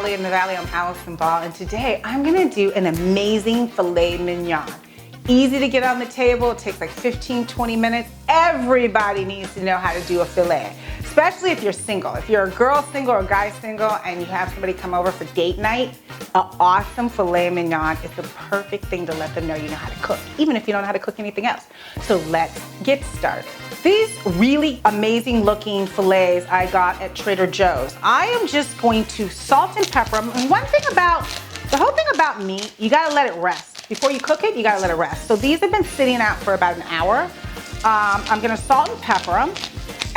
In the Valley, I'm Allison Ball, and today I'm gonna do an amazing filet mignon. Easy to get on the table, it takes like 15-20 minutes. Everybody needs to know how to do a filet, especially if you're single. If you're a girl single or a guy single and you have somebody come over for date night, an awesome filet mignon is the perfect thing to let them know you know how to cook, even if you don't know how to cook anything else. So let's get started. These really amazing looking fillets I got at Trader Joe's. I am just going to salt and pepper them. And the whole thing about meat, you gotta let it rest. Before you cook it, you gotta let it rest. So these have been sitting out for about an hour. I'm gonna salt and pepper them.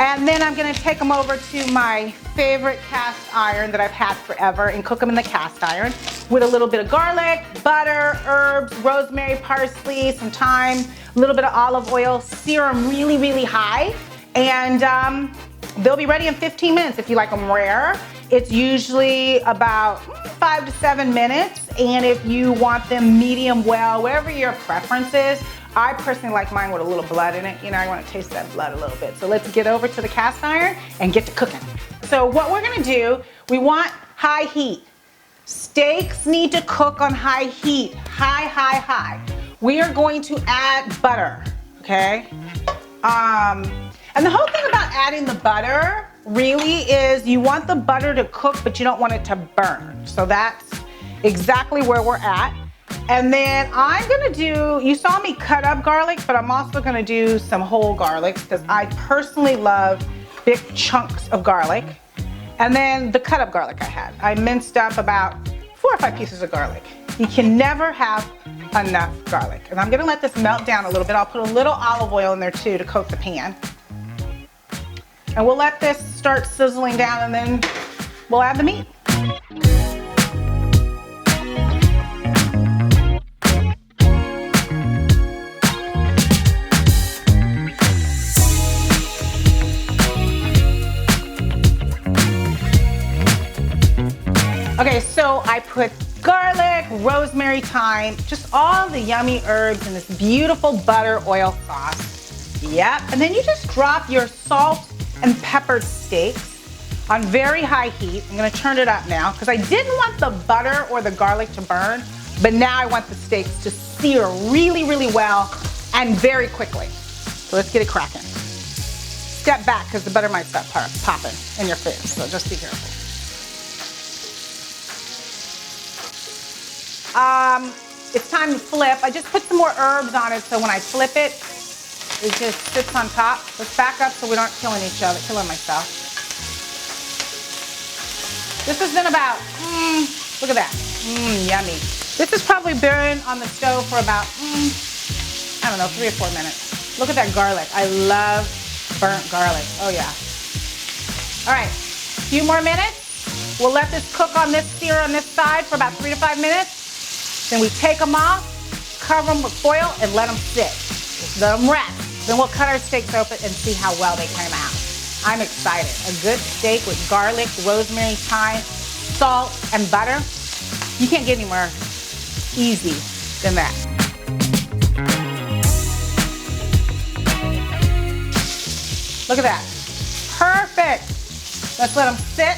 And then I'm gonna take them over to my favorite cast iron that I've had forever and cook them in the cast iron with a little bit of garlic, butter, herbs, rosemary, parsley, some thyme, a little bit of olive oil, sear them really, really high. And they'll be ready in 15 minutes if you like them rare. It's usually about 5 to 7 minutes. And if you want them medium well, whatever your preference is, I personally like mine with a little blood in it. You know, I want to taste that blood a little bit. So let's get over to the cast iron and get to cooking. So what we're gonna do, we want high heat. Steaks need to cook on high heat, high, high, high. We are going to add butter, okay? And the whole thing about adding the butter really is you want the butter to cook, but you don't want it to burn. So that's exactly where we're at. And then I'm gonna do, you saw me cut up garlic, but I'm also gonna do some whole garlic because I personally love big chunks of garlic. And then the cut up garlic I minced up about 4 or 5 pieces of garlic. You can never have enough garlic. And I'm gonna let this melt down a little bit. I'll put a little olive oil in there too to coat the pan. And we'll let this start sizzling down and then we'll add the meat. Okay, so I put garlic, rosemary, thyme, just all the yummy herbs in this beautiful butter oil sauce. Yep, and then you just drop your salt and peppered steaks on very high heat. I'm gonna turn it up now because I didn't want the butter or the garlic to burn, but now I want the steaks to sear really, really well and very quickly. So let's get it cracking. Step back because the butter might start popping in your face, so just be careful. It's time to flip. I just put some more herbs on it so when I flip it, it just sits on top. Let's back up so we aren't killing myself. This has been about, look at that, yummy. This has probably been on the stove for about, I don't know, 3 or 4 minutes. Look at that garlic. I love burnt garlic. Oh yeah. All right, a few more minutes. We'll let this cook on this sear on this side for about 3 to 5 minutes. Then we take them off, cover them with foil, and let them sit. Just let them rest. Then we'll cut our steaks open and see how well they came out. I'm excited. A good steak with garlic, rosemary, thyme, salt, and butter. You can't get any more easy than that. Look at that. Perfect. Let's let them sit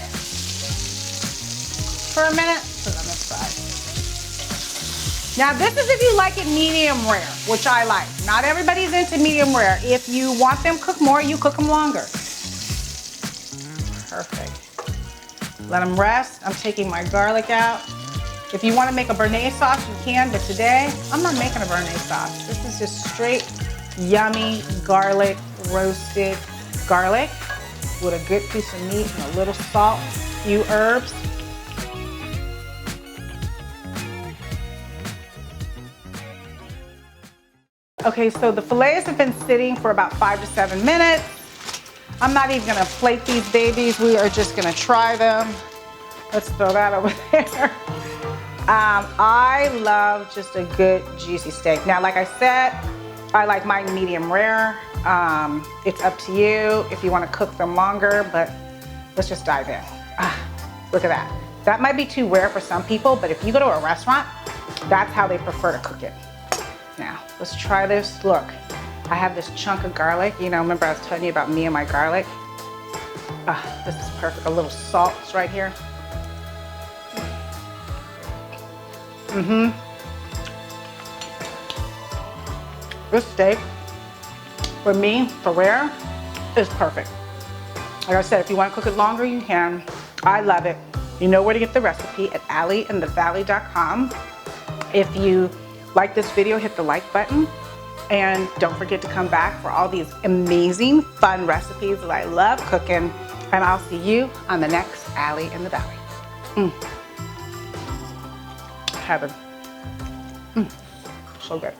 for a minute. Put it on this side. Now this is if you like it medium rare, which I like. Not everybody's into medium rare. If you want them cooked more, you cook them longer. Perfect. Let them rest. I'm taking my garlic out. If you want to make a béarnaise sauce, you can, but today I'm not making a béarnaise sauce. This is just straight yummy garlic, roasted garlic with a good piece of meat and a little salt, a few herbs. Okay, so the fillets have been sitting for about 5 to 7 minutes. I'm not even gonna plate these babies. We are just gonna try them. Let's throw that over there. I love just a good juicy steak. Now, like I said, I like mine medium rare. It's up to you if you wanna cook them longer, but let's just dive in. Look at that. That might be too rare for some people, but if you go to a restaurant, that's how they prefer to cook it. Now, let's try this. Look, I have this chunk of garlic. You know, remember I was telling you about me and my garlic? This is perfect. A little salt right here. This steak, for me, for rare, is perfect. Like I said, if you want to cook it longer, you can. I love it. You know where to get the recipe at allieinthevalley.com. If you like this video, hit the like button. And don't forget to come back for all these amazing, fun recipes that I love cooking. And I'll see you on the next Allie in the Valley. Heaven. So good.